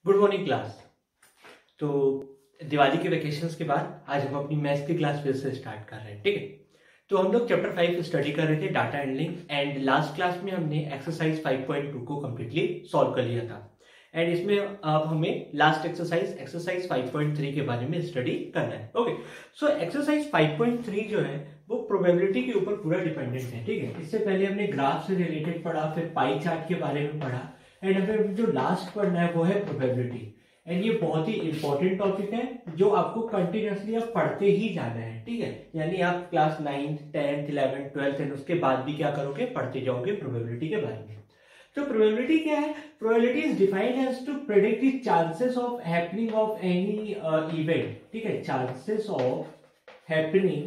Good morning class. तो दिवाली के vacations के बाद आज हम अपनी मैथ्स की क्लास फिर से स्टार्ट कर रहे हैं, ठीक है। तो हम लोग चैप्टर 5 स्टडी कर रहे थे, data handling, and last class में हमने एक्सरसाइज 5.2 को कम्प्लीटली सॉल्व कर लिया था। एंड इसमें अब हमें लास्ट एक्सरसाइज 5.3 के बारे में स्टडी करना है। ओके, सो एक्सरसाइज 5.3 जो है वो प्रोबेबिलिटी के ऊपर पूरा डिपेंडेंट है, ठीक है। इससे पहले हमने ग्राफ से रिलेटेड पढ़ा, फिर पाई चार्ट के बारे में पढ़ा, एंड हमें जो लास्ट पढ़ना है वो है प्रोबेबिलिटी। एंड ये बहुत ही इंपॉर्टेंट टॉपिक है जो आपको कंटिन्यूअसली आप पढ़ते ही जाना है, ठीक है। यानी आप class 9th 10th 11th 12th and उसके बाद भी क्या करोगे, पढ़ते जाओगे प्रोबेबिलिटी के बारे में। तो प्रोबेबिलिटी क्या है? Probability is defined as to predict the chances of happening of any event, ठीक है। चांसेस ऑफ हैपनिंग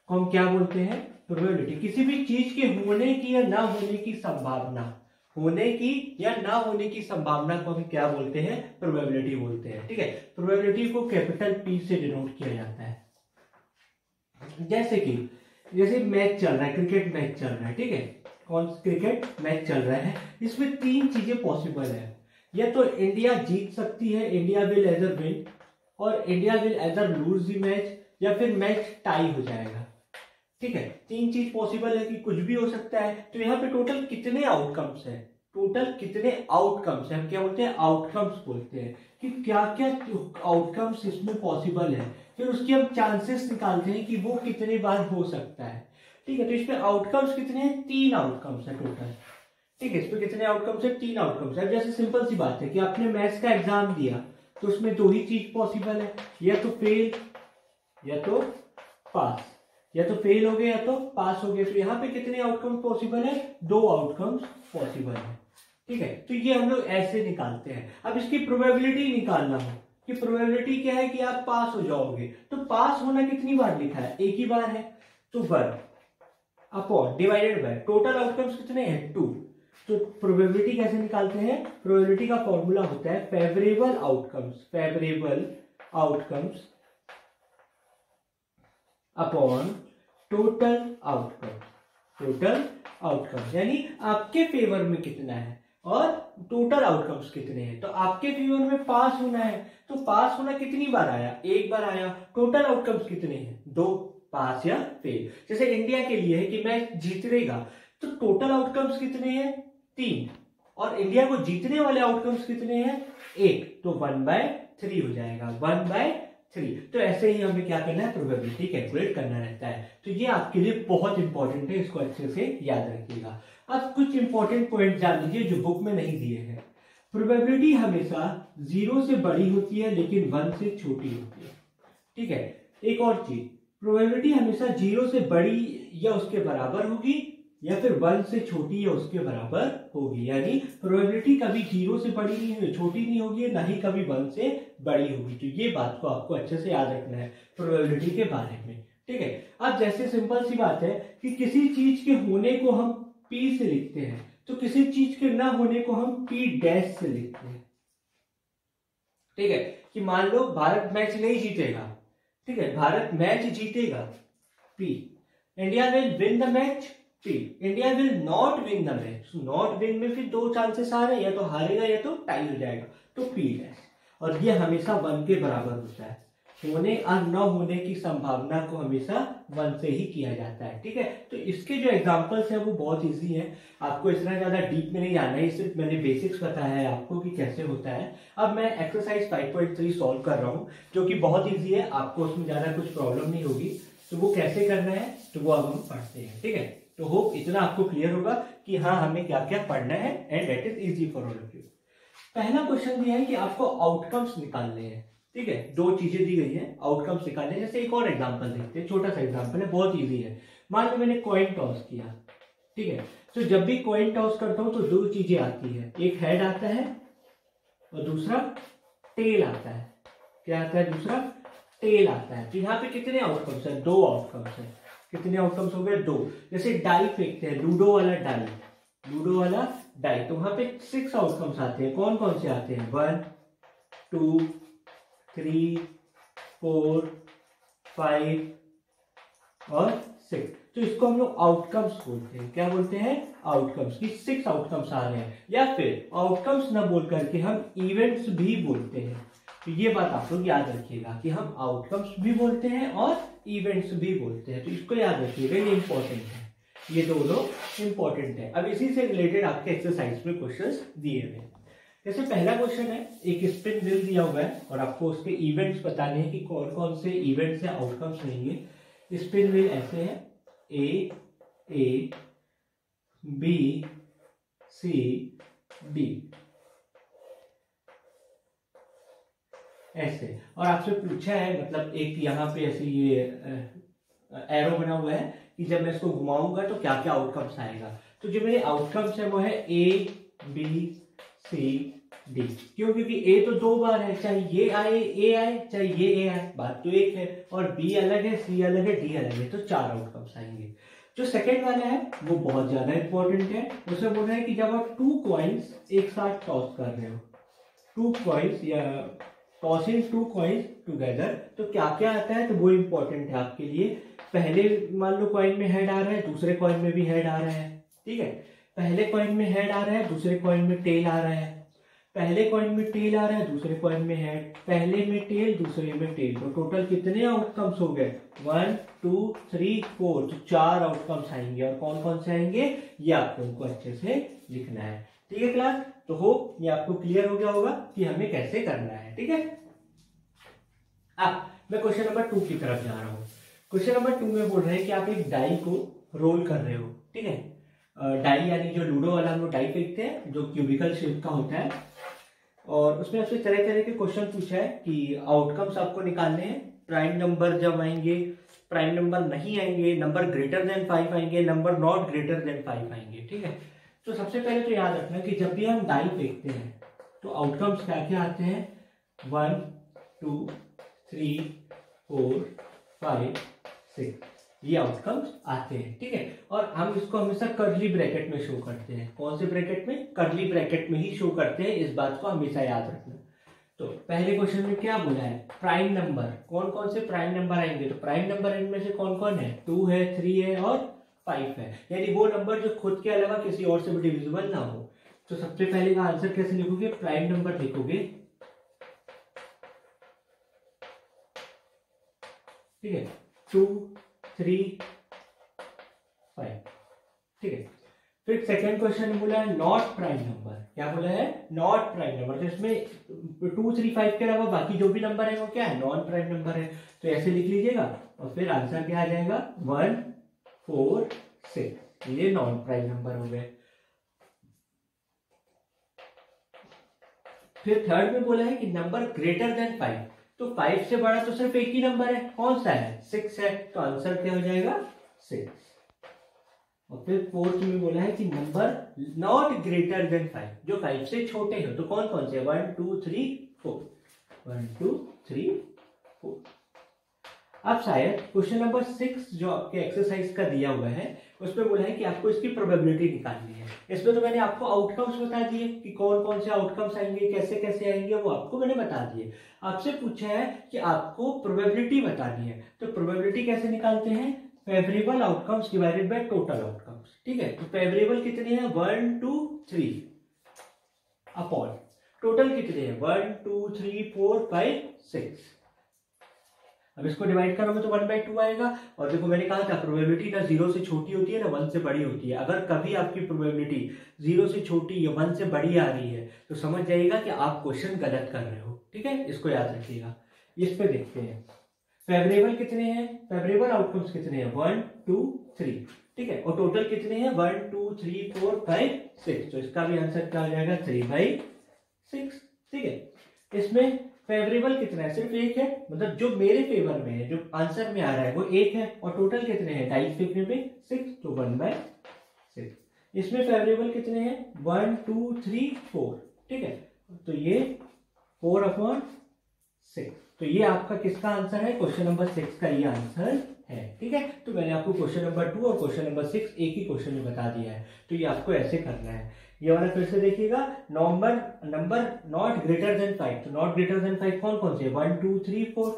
को हम क्या बोलते हैं? प्रोबेबिलिटी। किसी भी चीज के होने की या ना होने की संभावना, होने की या ना होने की संभावना को हम क्या बोलते हैं? प्रोबेबिलिटी बोलते हैं, ठीक है। प्रोबेबिलिटी को कैपिटल पी से डिनोट किया जाता है। जैसे मैच चल रहा है, क्रिकेट मैच चल रहा है, ठीक है। कौन क्रिकेट मैच चल रहा है, इसमें तीन चीजें पॉसिबल है। या तो इंडिया जीत सकती है, इंडिया विल एदर विन, और India will either lose the match, या फिर मैच टाई हो जाएगा, ठीक है। तीन चीज पॉसिबल है कि कुछ भी हो सकता है। तो यहाँ पे टोटल कितने आउटकम्स है? टोटल कितने आउटकम्स है? हम क्या बोलते हैं? आउटकम्स बोलते हैं कि क्या क्या आउटकम्स इसमें पॉसिबल है। फिर उसके हम चांसेस निकालते हैं कि वो कितने बार हो सकता है, ठीक है। तो इसमें आउटकम्स कितने हैं? 3 आउटकम्स है टोटल, ठीक है। इसमें कितने आउटकम्स है? 3 आउटकम्स है। जैसे सिंपल सी बात है कि आपने मैथ्स का एग्जाम दिया तो उसमें दो ही चीज पॉसिबल है, या तो फेल या तो पास। या तो फेल हो गए या तो पास हो गए। तो यहाँ पे कितने आउटकम पॉसिबल है? 2 आउटकम्स पॉसिबल है, ठीक है। तो ये हम लोग ऐसे निकालते हैं। अब इसकी प्रोबेबिलिटी निकालना हो कि प्रोबेबिलिटी क्या है कि आप पास हो जाओगे, तो पास होना कितनी बार लिखा है? एक ही बार है, तो 1 upon divided by total outcomes कितने हैं? 2। तो प्रोबेबिलिटी कैसे निकालते हैं? प्रोबेबिलिटी का फॉर्मूला होता है favourable outcomes upon total outcome, यानी आपके फेवर में कितना है और टोटल आउटकम्स कितने हैं। तो आपके फेवर में पास होना है, तो पास होना कितनी बार आया? एक बार आया। टोटल आउटकम्स कितने हैं? 2, पास या फेल। जैसे इंडिया के लिए है कि मैच जीतेगा, तो टोटल आउटकम्स कितने हैं? 3, और इंडिया को जीतने वाले आउटकम्स कितने हैं? 1, तो 1/3 हो जाएगा, 1/3। तो ऐसे ही हमें क्या करना है? प्रोबेबिलिटी कैलकुलेट करना रहता है। तो ये आपके लिए बहुत इंपॉर्टेंट है, इसको अच्छे से याद रखिएगा। अब कुछ इंपॉर्टेंट पॉइंट जान लीजिए जो बुक में नहीं दिए हैं। प्रोबेबिलिटी हमेशा 0 से बड़ी होती है लेकिन 1 से छोटी होती है, ठीक है। एक और चीज, प्रोबेबिलिटी हमेशा 0 से बड़ी या उसके बराबर होगी, या फिर 1 से छोटी या उसके बराबर होगी। यानी प्रोबेबिलिटी कभी 0 से बड़ी नहीं होगी, छोटी नहीं होगी, ना ही कभी 1 से बड़ी होगी। तो ये बात को आपको अच्छे से याद रखना है प्रोबेबिलिटी के बारे में, ठीक है। अब जैसे सिंपल सी बात है कि किसी चीज के होने को हम P से लिखते हैं, तो किसी चीज के ना होने को हम P डैश से लिखते हैं, ठीक है। कि मान लो भारत मैच नहीं जीतेगा, ठीक है, भारत मैच जीतेगा P, India will win the match P, India will not win the match. Not win में फिर 2 चांसेस आ रहे हैं, या तो हारेगा या तो टाई हो जाएगा, तो P डैश। और ये हमेशा 1 के बराबर होता है। होने और न होने की संभावना को हमेशा 1 से ही किया जाता है, ठीक है। तो इसके जो एग्जांपल्स हैं वो बहुत इजी हैं, आपको इतना ज्यादा डीप में नहीं जाना है, सिर्फ मैंने बेसिक्स बताया है आपको कि कैसे होता है। अब मैं एक्सरसाइज 5.3 सॉल्व कर रहा हूँ, जो कि बहुत ईजी है, आपको उसमें ज्यादा कुछ प्रॉब्लम नहीं होगी। तो वो कैसे करना है तो वो अब हम पढ़ते हैं, ठीक है। तो होप इतना आपको क्लियर होगा कि हाँ हमें क्या क्या पढ़ना है, and that is easy for all of you. पहला क्वेश्चन दिया है कि आपको आउटकम्स निकालने हैं, ठीक है। 2 चीजें दी गई हैं, आउटकम्स निकालने। जैसे एक और एग्जांपल देखते हैं, छोटा सा एग्जांपल है, बहुत इजी है। मान लो मैंने कॉइन टॉस किया, ठीक है। तो जब भी कॉइन टॉस करता हूं तो 2 चीजें आती है, एक हेड आता है और दूसरा टेल आता है। क्या आता है? दूसरा टेल आता है। तो यहाँ पे कितने आउटकम्स है? 2 आउटकम्स है। कितने आउटकम्स हो गए? 2। जैसे डाई फेंकते हैं, लूडो वाला डाई, तो वहां पे 6 आउटकम्स आते हैं। कौन कौन से आते हैं? 1 2 3 4 5 और 6। तो इसको हम लोग आउटकम्स बोलते हैं। क्या बोलते हैं? आउटकम्स की 6 आउटकम्स आ रहे हैं, या फिर आउटकम्स ना बोल करके हम इवेंट्स भी बोलते हैं। तो ये बात आप लोग याद रखिएगा कि हम आउटकम्स भी बोलते हैं और इवेंट्स भी बोलते हैं, तो इसको याद रखिएगा, ये इंपॉर्टेंट है, ये दोनों इंपॉर्टेंट है। अब इसी से रिलेटेड आपके एक्सरसाइज में क्वेश्चंस दिए हुए हैं। जैसे पहला क्वेश्चन है, एक स्पिन व्हील दिया हुआ है और आपको उसके इवेंट्स बताने हैं कि कौन कौन से इवेंट्स या आउटकम्स रहेंगे। स्पिन व्हील ऐसे है, ए बी सी डी ऐसे, और आपसे पूछा है, मतलब एक यहाँ पे ऐसे ये एरो बना हुआ है कि जब मैं इसको घुमाऊंगा तो क्या क्या आउटकम्स आएगा। तो जो मेरे आउटकम्स है वो है ए बी सी डी। क्यों? क्योंकि ए तो 2 बार है, चाहे ये आए ए आए चाहे ये ए आए, बात तो एक है, और बी अलग है, सी अलग है, डी अलग है, तो 4 आउटकम्स आएंगे। जो सेकेंड वाला है वो बहुत ज्यादा इंपॉर्टेंट है। उसमें बोल रहा है कि जब आप 2 कॉइन्स एक साथ टॉस कर रहे हो, 2 कॉइन्स या टॉसिंग 2 कॉइन्स टुगेदर, तो क्या क्या आता है, तो वो इंपॉर्टेंट है आपके लिए। पहले मान लो कॉइन में हेड आ रहा है, दूसरे कॉइन में भी हेड आ रहा है, ठीक है। पहले कॉइन में हेड आ रहा है, दूसरे कॉइन में टेल आ रहा है, पहले कॉइन में टेल आ रहा है, दूसरे कॉइन में हेड, पहले में टेल, दूसरे में टेल, तो टोटल कितने आउटकम्स हो गए? 1 2 3 4, तो 4 आउटकम्स आएंगे। और कौन कौन से आएंगे ये आपको उनको अच्छे से लिखना है, ठीक है क्लास। तो होप ये आपको क्लियर हो गया होगा कि हमें कैसे करना है, ठीक है। अब मैं क्वेश्चन नंबर 2 की तरफ जा रहा हूँ। क्वेश्चन नंबर 2 में बोल रहे हैं कि आप एक डाई को रोल कर रहे हो, ठीक है। डाई यानी जो लूडो वाला हम लोग डाई फेंकते हैं, जो क्यूबिकल शेप का होता है, और उसमें आपसे तरह तरह के क्वेश्चन पूछा है कि आउटकम्स आपको निकालने हैं। प्राइम नंबर जब आएंगे, प्राइम नंबर नहीं आएंगे, नंबर ग्रेटर देन 5 आएंगे, नंबर नॉट ग्रेटर देन 5 आएंगे, ठीक है। तो सबसे पहले तो याद रखना कि जब भी हम डाई फेंकते हैं तो आउटकम्स क्या क्या आते हैं? 1 2 3 4 5 6, ये आउटकम्स आते हैं, ठीक है। और हम इसको हमेशा कर्ली ब्रैकेट में शो करते हैं। कौन से ब्रैकेट में? कर्ली ब्रैकेट में ही शो करते हैं, इस बात को हमेशा याद रखना। तो पहले क्वेश्चन में क्या बोला है? प्राइम नंबर, कौन कौन से प्राइम नंबर आएंगे? तो प्राइम नंबर इनमें से कौन कौन है? 2 है, 3 है और 5 है, यानी वो नंबर जो खुद के अलावा किसी और से भी डिविजिबल ना हो। तो सबसे पहले का आंसर कैसे लिखोगे? प्राइम नंबर लिखोगे, ठीक है, 2 3 5, ठीक है। फिर सेकेंड क्वेश्चन बोला है नॉट प्राइम नंबर। क्या बोला है? Not prime number. तो इसमें 2 3 5 के अलावा बाकी जो भी नंबर है वो क्या है? नॉन प्राइम नंबर है। तो ऐसे लिख लीजिएगा और फिर आंसर क्या आ जाएगा? 1 4 6, ये नॉन प्राइम नंबर हो गए। फिर थर्ड में बोला है कि नंबर ग्रेटर देन 5, तो 5 से बड़ा तो सिर्फ एक ही नंबर है, कौन सा है? 6 है, तो आंसर क्या हो जाएगा? 6। और फिर फोर्थ में बोला है कि नंबर नॉट ग्रेटर देन 5, जो 5 से छोटे हो, तो कौन कौन से? 1 2 3 4, 1 2 3 4। अब शायद क्वेश्चन नंबर 6 जो आपके एक्सरसाइज का दिया हुआ है उसमें बोला है कि आपको इसकी प्रोबेबिलिटी निकालनी है। इसमें तो मैंने आपको आउटकम्स बता दिए कि कौन कौन से आउटकम्स आएंगे, कैसे कैसे आएंगे, वो आपको मैंने बता दिए। आपसे पूछा है कि आपको प्रोबेबिलिटी बतानी है, तो प्रोबेबिलिटी कैसे निकालते हैं? Favourable outcomes divided by total outcomes, ठीक है। तो फेवरेबल कितने हैं? 1 2 3 अपॉन टोटल कितने हैं? 1 2 3 4 5 6। अब इसको डिवाइड करोगे तो 1/2 आएगा। और देखो मैंने कहा था प्रोबेबिलिटी ना 0 से छोटी होती है ना 1 से बड़ी होती है। अगर कभी आपकी प्रोबेबिलिटी 0 से छोटी या 1 से बड़ी आ रही है तो समझ जाइएगा कि आप क्वेश्चन गलत कर रहे हो, ठीक है। इसको याद रखिएगा। इस पे देखते हैं फेवरेबल कितने हैं, फेवरेबल आउटकम्स कितने हैं? 1 2 3, ठीक है। और टोटल कितने हैं? 1 2 3 4 5 6। तो इसका भी आंसर क्या हो जाएगा? 3/6, ठीक है। इसमें फेवरेबल कितना है? सिर्फ एक है, मतलब जो मेरे फेवर में है, जो आंसर में आ रहा है वो एक है। और टोटल कितने हैं? डाइस फेंकने में 6, तो 1/6। इसमें फेवरेबल कितने हैं? 1 2 3 4, ठीक है। तो ये 4/6। तो ये आपका किसका आंसर है? क्वेश्चन नंबर 6 का ये आंसर है, ठीक है। तो मैंने आपको क्वेश्चन नंबर 2 और क्वेश्चन नंबर 6 एक ही क्वेश्चन में बता दिया है। तो ये आपको ऐसे करना है। ये वाला फिर से देखिएगा, नंबर नॉट ग्रेटर देन 5। तो नॉट ग्रेटर देन 5 कौन कौन से? 1 2 3 4।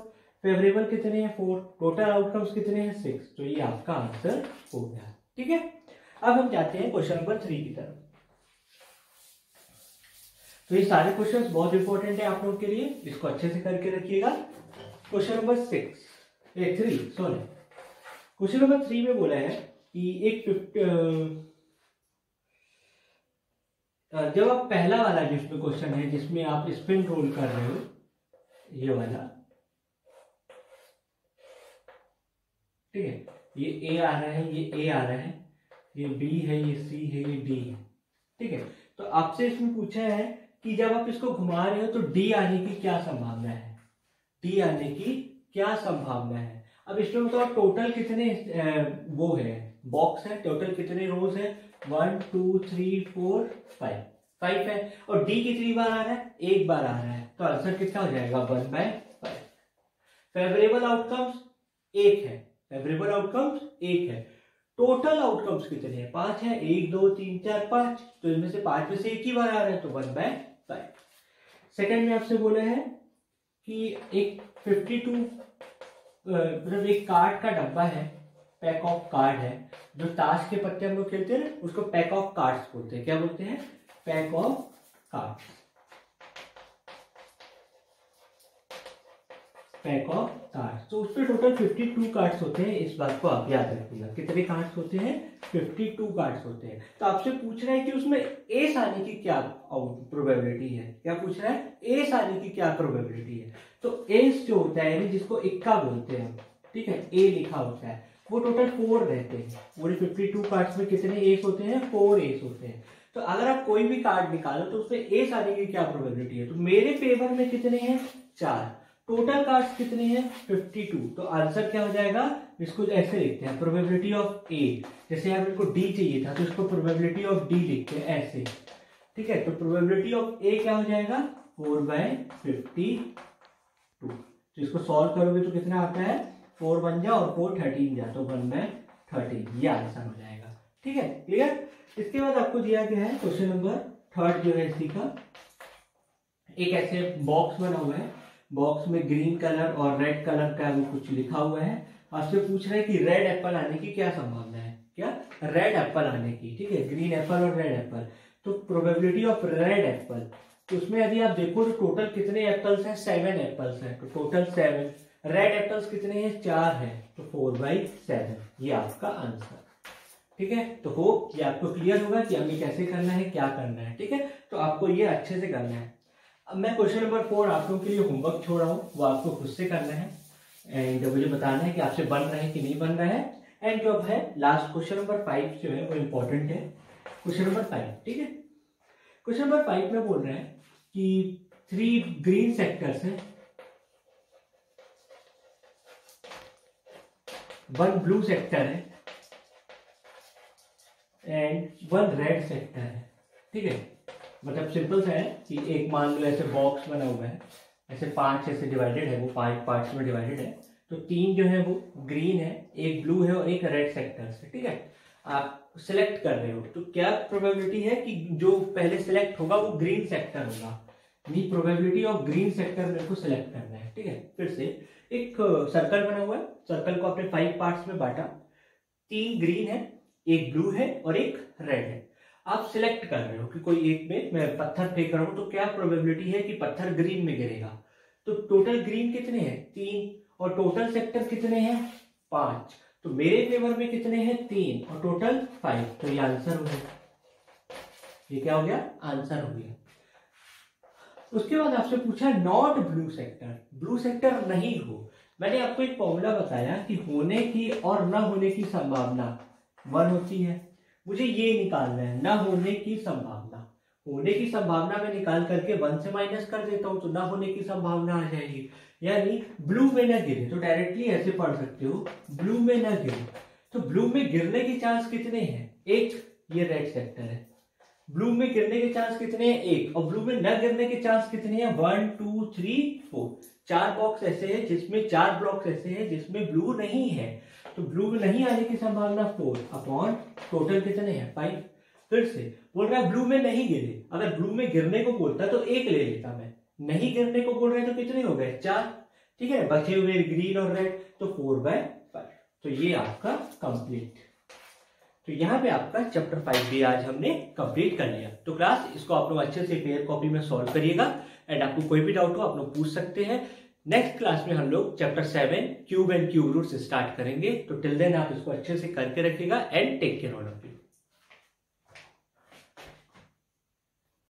फेवरेबल कितने हैं 4, टोटल आउटकम्स कितने हैं 6, तो ये आपका आंसर हो गया। ठीक है, अब हम जाते हैं क्वेश्चन नंबर 3 की तरफ। तो ये सारे क्वेश्चंस बहुत इंपॉर्टेंट है आप लोगों के लिए, इसको अच्छे से करके रखिएगा। Question number 3 sorry, question number 3 में बोला है कि एक जब आप पहला वाला जिसमें क्वेश्चन है जिसमें आप स्पिन रोल कर रहे हो, ये वाला, ठीक है, ये ए आ रहा है, ये ए आ रहा है, ये बी है, ये सी है, ये डी है। ठीक है, तो आपसे इसमें पूछा है कि जब आप इसको घुमा रहे हो तो डी आने की क्या संभावना है, डी आने की क्या संभावना है। अब इसमें बताओ टोटल कितने वो है, बॉक्स है, टोटल कितने रोज है, 1 2 3 4 5 है, और डी कितनी बार आ रहा है, एक बार आ रहा है, तो आंसर कितना हो जाएगा 1/5। फेवरेबल आउटकम्स 1 है, फेवरेबल आउटकम्स 1 है, टोटल आउटकम्स कितने हैं 5 है, 1 2 3 4 5, तो इनमें से 5 में से एक ही बार आ रहा है, तो 1/5। सेकंड में आपसे बोला है कि एक 52 मतलब एक कार्ड का डब्बा है, पैक ऑफ कार्ड है, जो ताश के पत्ते हम लोग खेलते हैं ना, उसको पैक ऑफ कार्ड्स बोलते हैं। क्या बोलते हैं, pack of cards, pack of cards. तो उसमें टोटल 52 कार्ड्स होते हैं, इस बात को आप याद रखिएगा। कितने कार्ड्स होते हैं, 52 कार्ड्स होते हैं। तो आपसे पूछ रहा है कि उसमें एस आने की क्या प्रोबेबिलिटी है, क्या पूछ रहा है, एस आने की क्या प्रोबेबिलिटी है। तो एस जो होता है यानी जिसको इक्का बोलते हैं, ठीक है, ए लिखा होता है, वो टोटल 4 रहते हैं। पूरे 52 कार्ड्स में कितने एस होते हैं, 4 एस होते हैं। तो अगर आप कोई भी कार्ड निकालो तो उसमें एस आने की क्या प्रोबेबिलिटी है, तो मेरे फेवर में कितने हैं 4, टोटल कार्ड्स कितने हैं 52, तो आंसर क्या हो जाएगा, इसको ऐसे लिखते हैं प्रोबेबिलिटी ऑफ ए, जैसे यहाँ मेरे को डी चाहिए था तो इसको प्रोबेबिलिटी ऑफ डी लिखते हैं ऐसे। ठीक है, तो प्रोबेबिलिटी ऑफ ए क्या हो जाएगा 4/52। तो इसको सॉल्व करोगे तो कितना आता है, 4 बन जा और 4 13 जा, तो 1/13, ये आंसर हो जाएगा। ठीक है, क्लियर। इसके बाद आपको दिया गया है क्वेश्चन नंबर 3 जो है इसी का, एक ऐसे बॉक्स बना हुआ है, बॉक्स में ग्रीन कलर और रेड कलर का वो कुछ लिखा हुआ है। आपसे पूछ रहा है कि रेड एप्पल आने की क्या संभावना है, क्या, रेड एप्पल आने की। ठीक है, ग्रीन एप्पल और रेड एप्पल, तो प्रोबेबिलिटी ऑफ रेड एप्पल, तो उसमें यदि आप देखो तो टोटल कितने एप्पल्स हैं, 7 एप्पल्स हैं, तो टोटल 7, रेड एप्पल्स कितने हैं 4 हैं, तो 4/7, ये आपका आंसर। ठीक है, तो होप ये आपको क्लियर होगा कि हमें कैसे करना है, क्या करना है। ठीक है, तो आपको ये अच्छे से करना है। अब मैं क्वेश्चन नंबर 4 आप लोगों के लिए होमवर्क छोड़ रहा हूँ, वो आपको खुद से करना है एंड मुझे बताना है कि आपसे बन रहा है कि नहीं बन रहा है। एंड जो अब है लास्ट क्वेश्चन नंबर 5 जो है वो इम्पोर्टेंट है, क्वेश्चन नंबर 5। ठीक है, क्वेश्चन नंबर 5 में बोल रहे हैं कि 3 ग्रीन सेक्टर्स हैं, 1 ब्लू सेक्टर है एंड 1 रेड सेक्टर है। ठीक है, मतलब सिंपल सा है कि एक मान लो ऐसे बॉक्स बना हुआ है, ऐसे 5 ऐसे डिवाइडेड है, वो 5 पार्ट्स में डिवाइडेड है, तो 3 जो है वो ग्रीन है, एक ब्लू है और एक रेड सेक्टर है। ठीक है, आप सिलेक्ट कर रहे हो तो क्या प्रोबेबिलिटी है कि जो पहले सिलेक्ट होगा वो ग्रीन सेक्टर होगा, यानी प्रोबेबिलिटी ऑफ ग्रीन सेक्टर मेरे को सिलेक्ट करना है। ठीक है, फिर से एक सर्कल बना हुआ है, सर्कल को आपने 5 पार्ट्स में बांटा, 3 ग्रीन है, एक ब्लू है और एक रेड है। आप सिलेक्ट कर रहे हो कि कोई एक में मैं पत्थर फेंक रहा हूं तो क्या प्रोबेबिलिटी है कि पत्थर ग्रीन में गिरेगा। तो टोटल ग्रीन कितने हैं 3, और टोटल सेक्टर कितने हैं 5, तो मेरे फेवर में कितने हैं 3 और टोटल 5, तो ये आंसर हो गया। ये क्या हो गया, आंसर हो गया। उसके बाद आपसे पूछा not blue sector, blue sector नहीं हो। मैंने आपको एक फॉर्मूला बताया कि होने की और न होने की संभावना 1 होती है, मुझे ये निकालना है न होने की संभावना। होने की संभावना में निकाल करके 1 से माइनस कर देता हूं तो न होने की संभावना आ जाएगी, यानी ब्लू में न गिरे, तो डायरेक्टली ऐसे पढ़ सकते हो ब्लू में न गिरे। तो ब्लू में गिरने के चांस कितने हैं 1, ये रेड सेक्टर है, ब्लू में गिरने के चांस कितने हैं 1, और ब्लू में न गिरने के चांस कितने हैं 1 2 3 4, 4 बॉक्स ऐसे हैं जिसमें 4 ब्लॉक्स ऐसे हैं जिसमें ब्लू नहीं है, तो ब्लू में नहीं आने की संभावना 4 अपॉन टोटल कितने हैं 5। फिर से बोल रहा है ब्लू में नहीं गिरे, अगर ब्लू में गिरने को बोलता तो 1 ले लेता मैं, नहीं गिरने को बोल रहे तो कितने हो गए 4, ठीक है, बचे हुए ग्रीन और रेड, तो 4/5। तो ये आपका कंप्लीट। तो यहाँ पे आपका चैप्टर 5 भी आज हमने कंप्लीट कर लिया। तो क्लास इसको आप लोग अच्छे से पेयर कॉपी में सॉल्व करिएगा, एंड आपको कोई भी डाउट हो आप लोग पूछ सकते हैं। नेक्स्ट क्लास में हम लोग chapter 7 cube and cube roots start करेंगे। तो टिल देन आप इसको अच्छे से करके रखिएगा, and take care all of you.